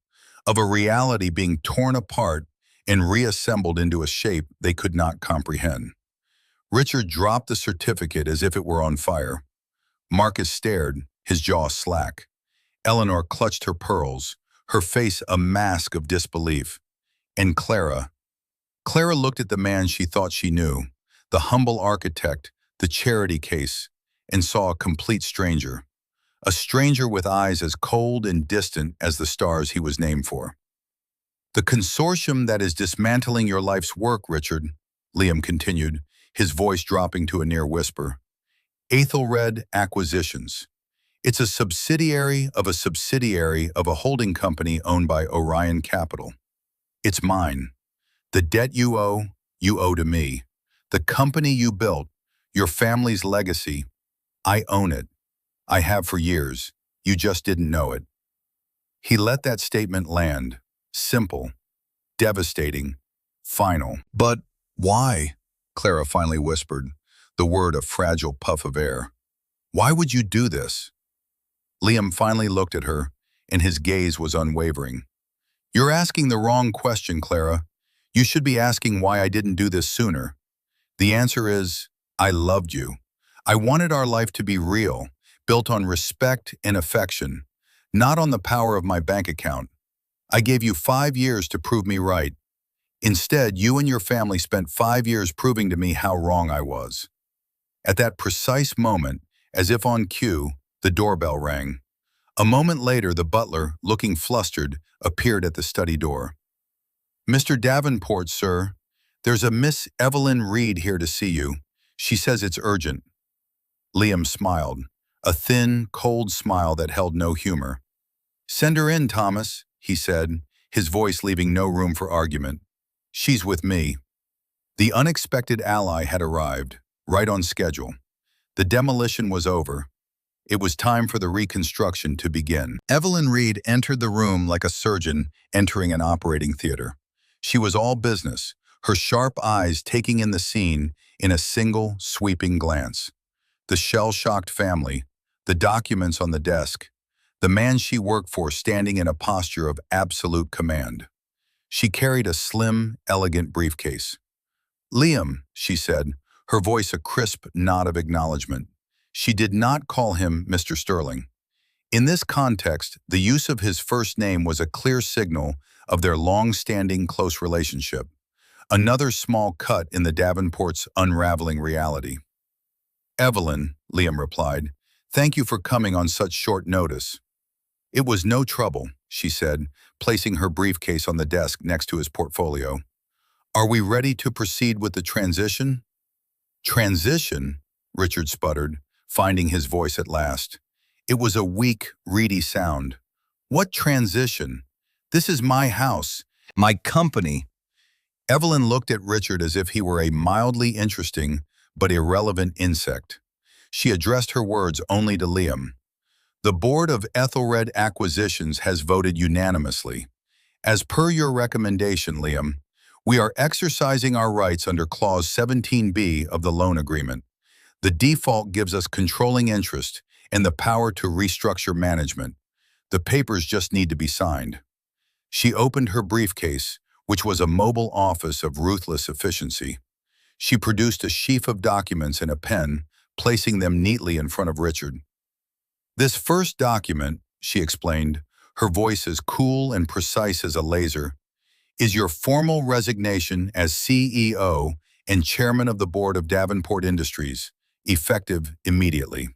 Speaker 1: of a reality being torn apart and reassembled into a shape they could not comprehend. Richard dropped the certificate as if it were on fire. Marcus stared, his jaw slack. Eleanor clutched her pearls, her face a mask of disbelief. And Clara looked at the man she thought she knew, the humble architect, the charity case, and saw a complete stranger. A stranger with eyes as cold and distant as the stars he was named for. The consortium that is dismantling your life's work, Richard, Liam continued, his voice dropping to a near whisper. Aethelred Acquisitions. It's a subsidiary of a holding company owned by Orion Capital. It's mine. The debt you owe to me. The company you built, your family's legacy, I own it. I have for years. You just didn't know it. He let that statement land. Simple, devastating, final. But why? Clara finally whispered, the word a fragile puff of air. Why would you do this? Liam finally looked at her, and his gaze was unwavering. You're asking the wrong question, Clara. You should be asking why I didn't do this sooner. The answer is, I loved you. I wanted our life to be real, built on respect and affection, not on the power of my bank account. I gave you 5 years to prove me right. Instead, you and your family spent 5 years proving to me how wrong I was. At that precise moment, as if on cue, the doorbell rang. A moment later, the butler, looking flustered, appeared at the study door. "Mr. Davenport, sir. There's a Miss Evelyn Reed here to see you. She says it's urgent." Liam smiled, a thin, cold smile that held no humor. "Send her in, Thomas," he said, his voice leaving no room for argument. "She's with me." The unexpected ally had arrived, right on schedule. The demolition was over. It was time for the reconstruction to begin. Evelyn Reed entered the room like a surgeon entering an operating theater. She was all business, her sharp eyes taking in the scene in a single, sweeping glance. The shell-shocked family, the documents on the desk, the man she worked for standing in a posture of absolute command. She carried a slim, elegant briefcase. "Liam," she said, her voice a crisp nod of acknowledgement. She did not call him Mr. Sterling. In this context, the use of his first name was a clear signal of their long-standing close relationship. Another small cut in the Davenports' unraveling reality. "Evelyn," Liam replied, "thank you for coming on such short notice." "It was no trouble," she said, placing her briefcase on the desk next to his portfolio. "Are we ready to proceed with the transition?" "Transition?" Richard sputtered, finding his voice at last. It was a weak, reedy sound. "What transition? This is my house, my company." Evelyn looked at Richard as if he were a mildly interesting but irrelevant insect. She addressed her words only to Liam. "The Board of Ethelred Acquisitions has voted unanimously. As per your recommendation, Liam, we are exercising our rights under Clause 17B of the loan agreement. The default gives us controlling interest and the power to restructure management. The papers just need to be signed." She opened her briefcase, which was a mobile office of ruthless efficiency. She produced a sheaf of documents and a pen, placing them neatly in front of Richard. "This first document," she explained, her voice as cool and precise as a laser, "is your formal resignation as CEO and chairman of the board of Davenport Industries, effective immediately.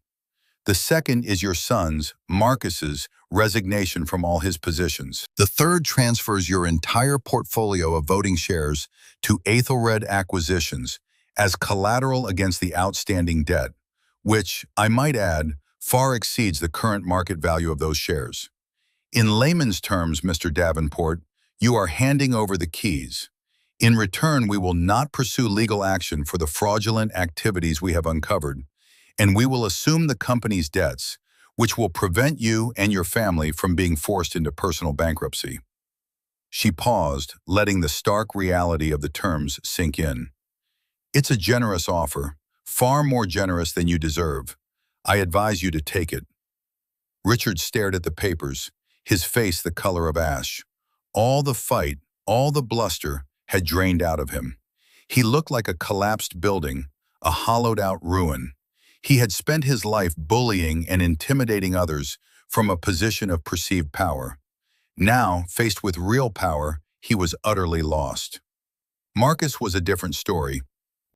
Speaker 1: The second is your son's, Marcus's, resignation from all his positions. The third transfers your entire portfolio of voting shares to Ethelred Acquisitions as collateral against the outstanding debt, which, I might add, far exceeds the current market value of those shares. In layman's terms, Mr. Davenport, you are handing over the keys. In return, we will not pursue legal action for the fraudulent activities we have uncovered, and we will assume the company's debts, which will prevent you and your family from being forced into personal bankruptcy." She paused, letting the stark reality of the terms sink in. "It's a generous offer, far more generous than you deserve. I advise you to take it." Richard stared at the papers, his face the color of ash. All the fight, all the bluster, had drained out of him. He looked like a collapsed building, a hollowed-out ruin. He had spent his life bullying and intimidating others from a position of perceived power. Now, faced with real power, he was utterly lost. Marcus was a different story.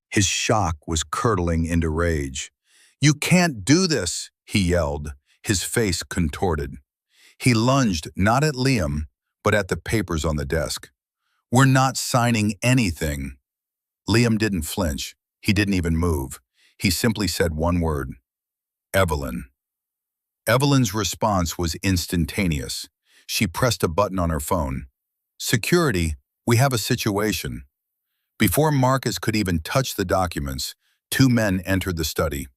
Speaker 1: His shock was curdling into rage. "You can't do this," he yelled, his face contorted. He lunged not at Liam, but at the papers on the desk. "We're not signing anything." Liam didn't flinch. He didn't even move. He simply said one word: "Evelyn." Evelyn's response was instantaneous. She pressed a button on her phone. "Security, we have a situation." Before Marcus could even touch the documents, two men entered the study.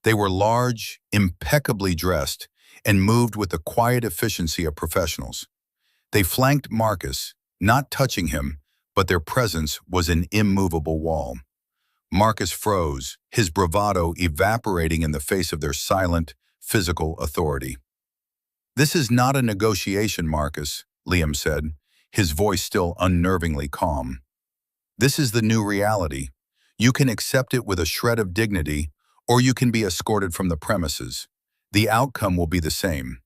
Speaker 1: They were large, impeccably dressed, and moved with the quiet efficiency of professionals. They flanked Marcus, not touching him, but their presence was an immovable wall. Marcus froze, his bravado evaporating in the face of their silent, physical authority. "This is not a negotiation, Marcus," Liam said, his voice still unnervingly calm. "This is the new reality. You can accept it with a shred of dignity, or you can be escorted from the premises. The outcome will be the same.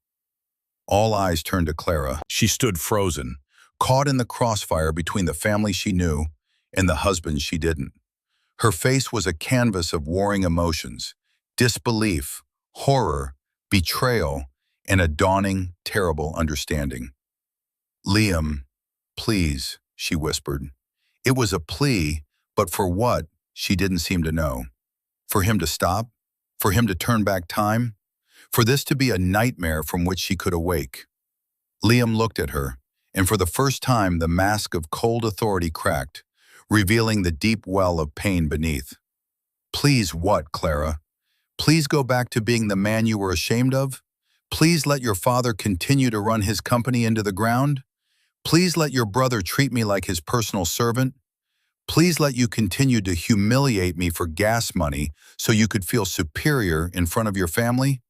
Speaker 1: All eyes turned to Clara. She stood frozen, caught in the crossfire between the family she knew and the husband she didn't. Her face was a canvas of warring emotions: disbelief, horror, betrayal, and a dawning, terrible understanding. "Liam, please," she whispered. It was a plea, but for what, she didn't seem to know. For him to stop? For him to turn back time? For this to be a nightmare from which she could awake? Liam looked at her, and for the first time the mask of cold authority cracked, revealing the deep well of pain beneath. "Please what, Clara? Please go back to being the man you were ashamed of? Please let your father continue to run his company into the ground? Please let your brother treat me like his personal servant? Please let you continue to humiliate me for gas money so you could feel superior in front of your family?"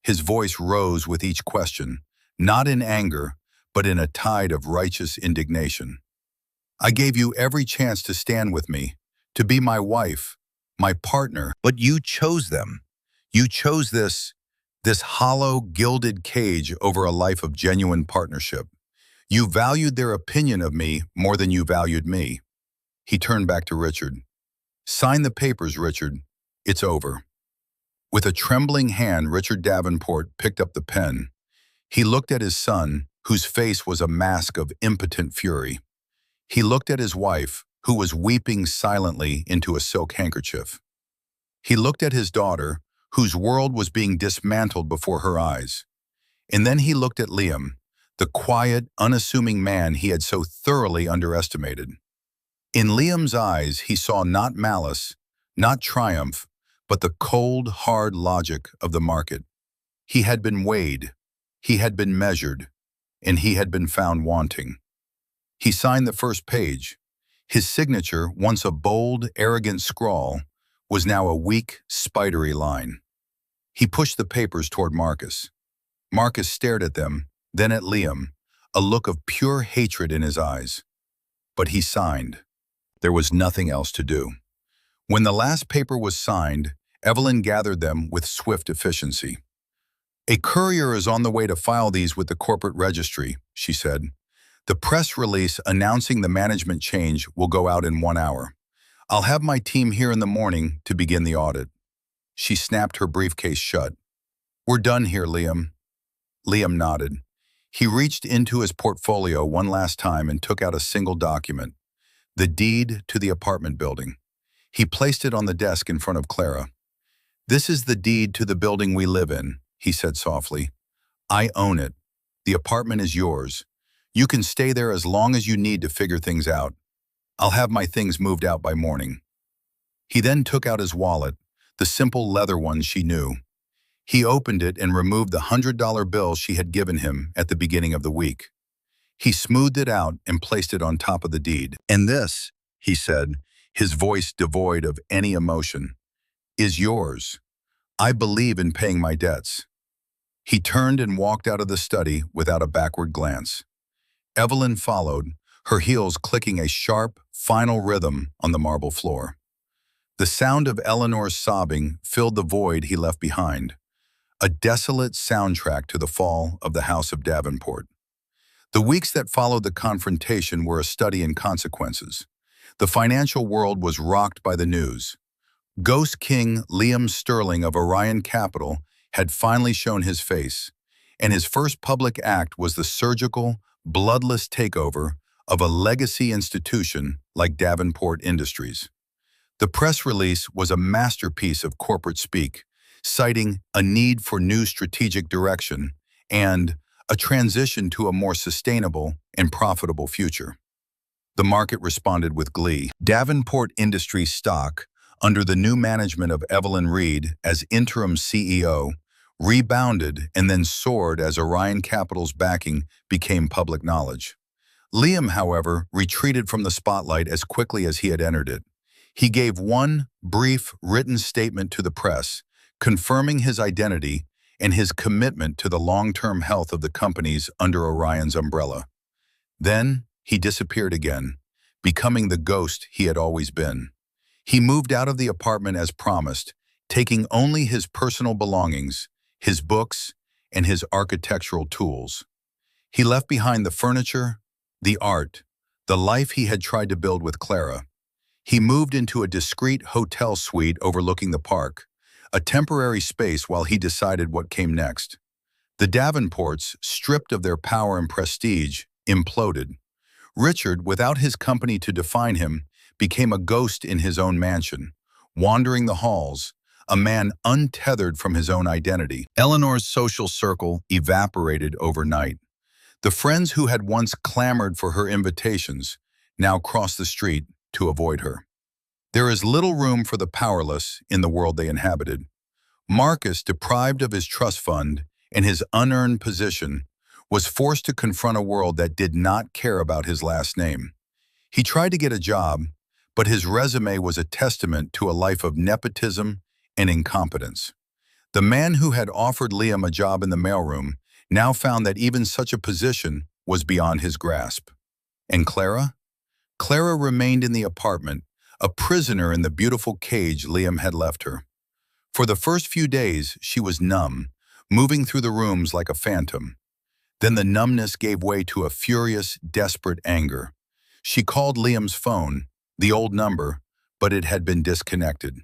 Speaker 1: His voice rose with each question, not in anger, but in a tide of righteous indignation. "I gave you every chance to stand with me, to be my wife, my partner, but you chose them. You chose this hollow, gilded cage over a life of genuine partnership. You valued their opinion of me more than you valued me." He turned back to Richard. "Sign the papers, Richard. It's over." With a trembling hand, Richard Davenport picked up the pen. He looked at his son, whose face was a mask of impotent fury. He looked at his wife, who was weeping silently into a silk handkerchief. He looked at his daughter, whose world was being dismantled before her eyes. And then he looked at Liam, the quiet, unassuming man he had so thoroughly underestimated. In Liam's eyes, he saw not malice, not triumph, but the cold, hard logic of the market. He had been weighed, he had been measured, and he had been found wanting. He signed the first page. His signature, once a bold, arrogant scrawl, was now a weak, spidery line. He pushed the papers toward Marcus. Marcus stared at them, then at Liam, a look of pure hatred in his eyes. But he signed. There was nothing else to do. When the last paper was signed, Evelyn gathered them with swift efficiency. "A courier is on the way to file these with the corporate registry," she said. "The press release announcing the management change will go out in 1 hour. I'll have my team here in the morning to begin the audit." She snapped her briefcase shut. "We're done here, Liam." Liam nodded. He reached into his portfolio one last time and took out a single document: the deed to the apartment building. He placed it on the desk in front of Clara. "This is the deed to the building we live in," he said softly. "I own it. The apartment is yours. You can stay there as long as you need to figure things out. I'll have my things moved out by morning." He then took out his wallet, the simple leather one she knew. He opened it and removed the $100 bill she had given him at the beginning of the week. He smoothed it out and placed it on top of the deed. "And this," he said, his voice devoid of any emotion, "is yours. I believe in paying my debts." He turned and walked out of the study without a backward glance. Evelyn followed, her heels clicking a sharp, final rhythm on the marble floor. The sound of Eleanor's sobbing filled the void he left behind, a desolate soundtrack to the fall of the House of Davenport. The weeks that followed the confrontation were a study in consequences. The financial world was rocked by the news. Ghost King Liam Sterling of Orion Capital had finally shown his face, and his first public act was the surgical, bloodless takeover of a legacy institution like Davenport Industries. The press release was a masterpiece of corporate speak, citing a need for new strategic direction and a transition to a more sustainable and profitable future. The market responded with glee. Davenport Industries stock, under the new management of Evelyn Reed as interim CEO, rebounded and then soared as Orion Capital's backing became public knowledge. Liam, however, retreated from the spotlight as quickly as he had entered it. He gave one brief written statement to the press, confirming his identity and his commitment to the long-term health of the companies under Orion's umbrella. Then he disappeared again, becoming the ghost he had always been. He moved out of the apartment as promised, taking only his personal belongings, his books, and his architectural tools. He left behind the furniture, the art, the life he had tried to build with Clara. He moved into a discreet hotel suite overlooking the park, a temporary space while he decided what came next. The Davenports, stripped of their power and prestige, imploded. Richard, without his company to define him, became a ghost in his own mansion, wandering the halls, a man untethered from his own identity. Eleanor's social circle evaporated overnight. The friends who had once clamored for her invitations now crossed the street to avoid her. There is little room for the powerless in the world they inhabited. Marcus, deprived of his trust fund and his unearned position, was forced to confront a world that did not care about his last name. He tried to get a job, but his resume was a testament to a life of nepotism and incompetence. The man who had offered Liam a job in the mailroom now found that even such a position was beyond his grasp. And Clara? Clara remained in the apartment, a prisoner in the beautiful cage Liam had left her. For the first few days, she was numb, moving through the rooms like a phantom. Then the numbness gave way to a furious, desperate anger. She called Liam's phone, the old number, but it had been disconnected.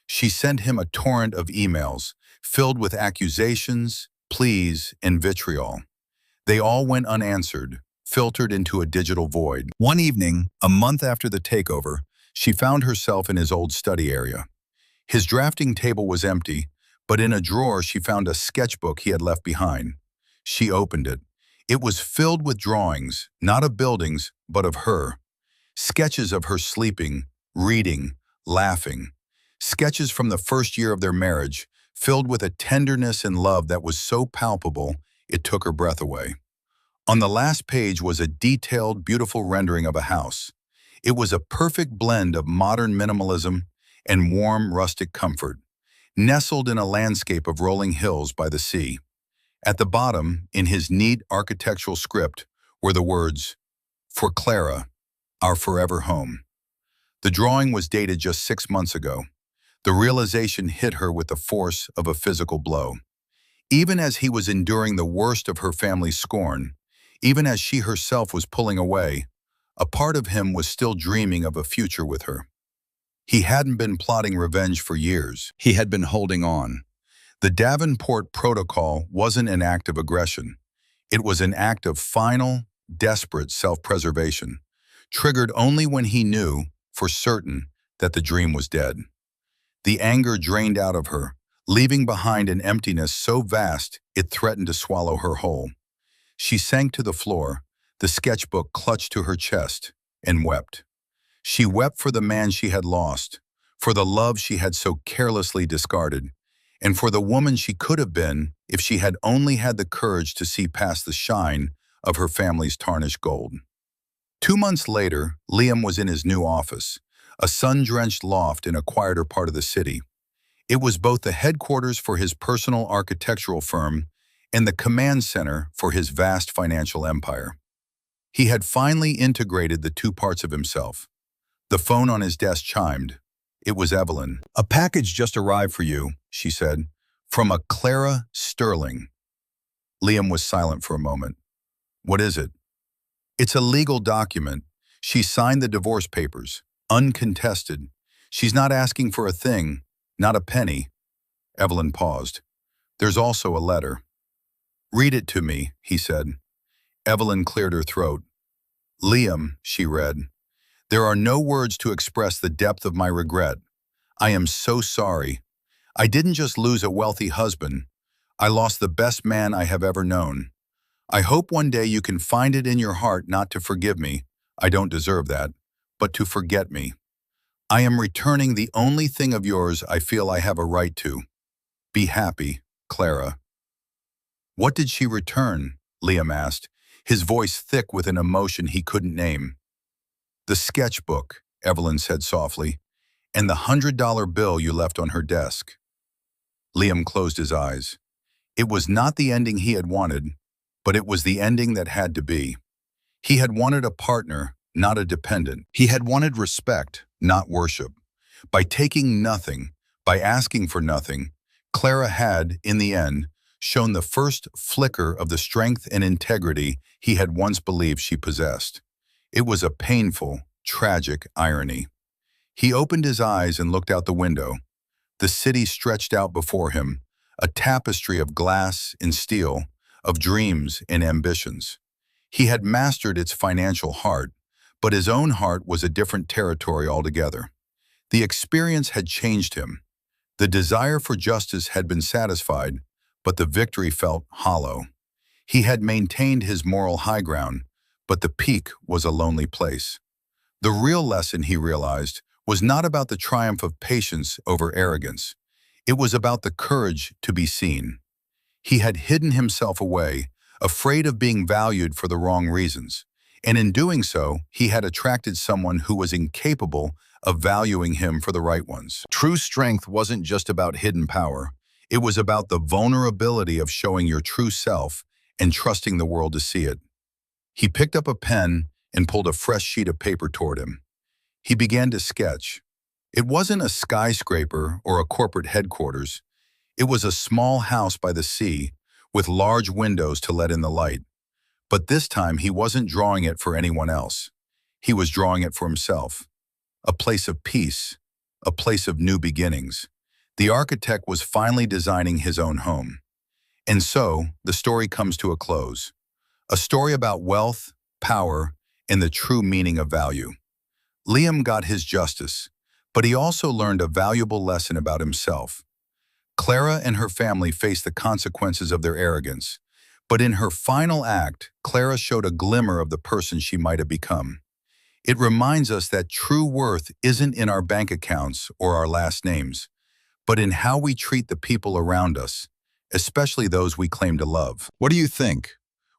Speaker 1: She sent him a torrent of emails, filled with accusations, pleas, and vitriol. They all went unanswered, filtered into a digital void. One evening, a month after the takeover, she found herself in his old study area. His drafting table was empty, but in a drawer she found a sketchbook he had left behind. She opened it. It was filled with drawings, not of buildings, but of her. Sketches of her sleeping, reading, laughing. Sketches from the first year of their marriage, filled with a tenderness and love that was so palpable it took her breath away. On the last page was a detailed, beautiful rendering of a house. It was a perfect blend of modern minimalism and warm, rustic comfort, nestled in a landscape of rolling hills by the sea. At the bottom, in his neat architectural script, were the words, "For Clara, our forever home." The drawing was dated just 6 months ago. The realization hit her with the force of a physical blow. Even as he was enduring the worst of her family's scorn, even as she herself was pulling away, a part of him was still dreaming of a future with her. He hadn't been plotting revenge for years. He had been holding on. The Davenport Protocol wasn't an act of aggression. It was an act of final, desperate self-preservation, triggered only when he knew, for certain, that the dream was dead. The anger drained out of her, leaving behind an emptiness so vast it threatened to swallow her whole. She sank to the floor, the sketchbook clutched to her chest, and wept. She wept for the man she had lost, for the love she had so carelessly discarded, and for the woman she could have been if she had only had the courage to see past the shine of her family's tarnished gold. 2 months later, Liam was in his new office, a sun-drenched loft in a quieter part of the city. It was both the headquarters for his personal architectural firm and the command center for his vast financial empire. He had finally integrated the two parts of himself. The phone on his desk chimed. It was Evelyn. "A package just arrived for you," she said, "from a Clara Sterling." Liam was silent for a moment. "What is it?" "It's a legal document. She signed the divorce papers, uncontested. She's not asking for a thing, not a penny." Evelyn paused. "There's also a letter." "Read it to me," he said. Evelyn cleared her throat. "Liam," she read, "there are no words to express the depth of my regret. I am so sorry. I didn't just lose a wealthy husband. I lost the best man I have ever known. I hope one day you can find it in your heart not to forgive me. I don't deserve that, but to forget me. I am returning the only thing of yours I feel I have a right to. Be happy, Clara." "What did she return?" Liam asked, his voice thick with an emotion he couldn't name. "The sketchbook," Evelyn said softly, "and the $100 bill you left on her desk." Liam closed his eyes. It was not the ending he had wanted, but it was the ending that had to be. He had wanted a partner, not a dependent. He had wanted respect, not worship. By taking nothing, by asking for nothing, Clara had, in the end, shown the first flicker of the strength and integrity he had once believed she possessed. It was a painful, tragic irony. He opened his eyes and looked out the window. The city stretched out before him, a tapestry of glass and steel, of dreams and ambitions. He had mastered its financial heart, but his own heart was a different territory altogether. The experience had changed him. The desire for justice had been satisfied, but the victory felt hollow. He had maintained his moral high ground, but the peak was a lonely place. The real lesson, he realized, was not about the triumph of patience over arrogance. It was about the courage to be seen. He had hidden himself away, afraid of being valued for the wrong reasons, and in doing so, he had attracted someone who was incapable of valuing him for the right ones. True strength wasn't just about hidden power. It was about the vulnerability of showing your true self and trusting the world to see it. He picked up a pen and pulled a fresh sheet of paper toward him. He began to sketch. It wasn't a skyscraper or a corporate headquarters. It was a small house by the sea with large windows to let in the light. But this time he wasn't drawing it for anyone else. He was drawing it for himself. A place of peace, a place of new beginnings. The architect was finally designing his own home. And so, the story comes to a close. A story about wealth, power, and the true meaning of value. Liam got his justice, but he also learned a valuable lesson about himself. Clara and her family faced the consequences of their arrogance, but in her final act, Clara showed a glimmer of the person she might have become. It reminds us that true worth isn't in our bank accounts or our last names, but in how we treat the people around us, especially those we claim to love. What do you think?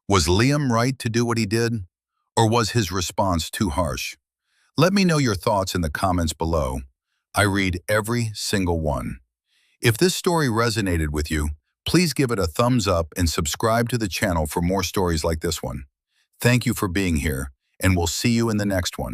Speaker 1: Was Liam right to do what he did? Or was his response too harsh? Let me know your thoughts in the comments below. I read every single one. If this story resonated with you, please give it a thumbs up and subscribe to the channel for more stories like this one. Thank you for being here, and we'll see you in the next one.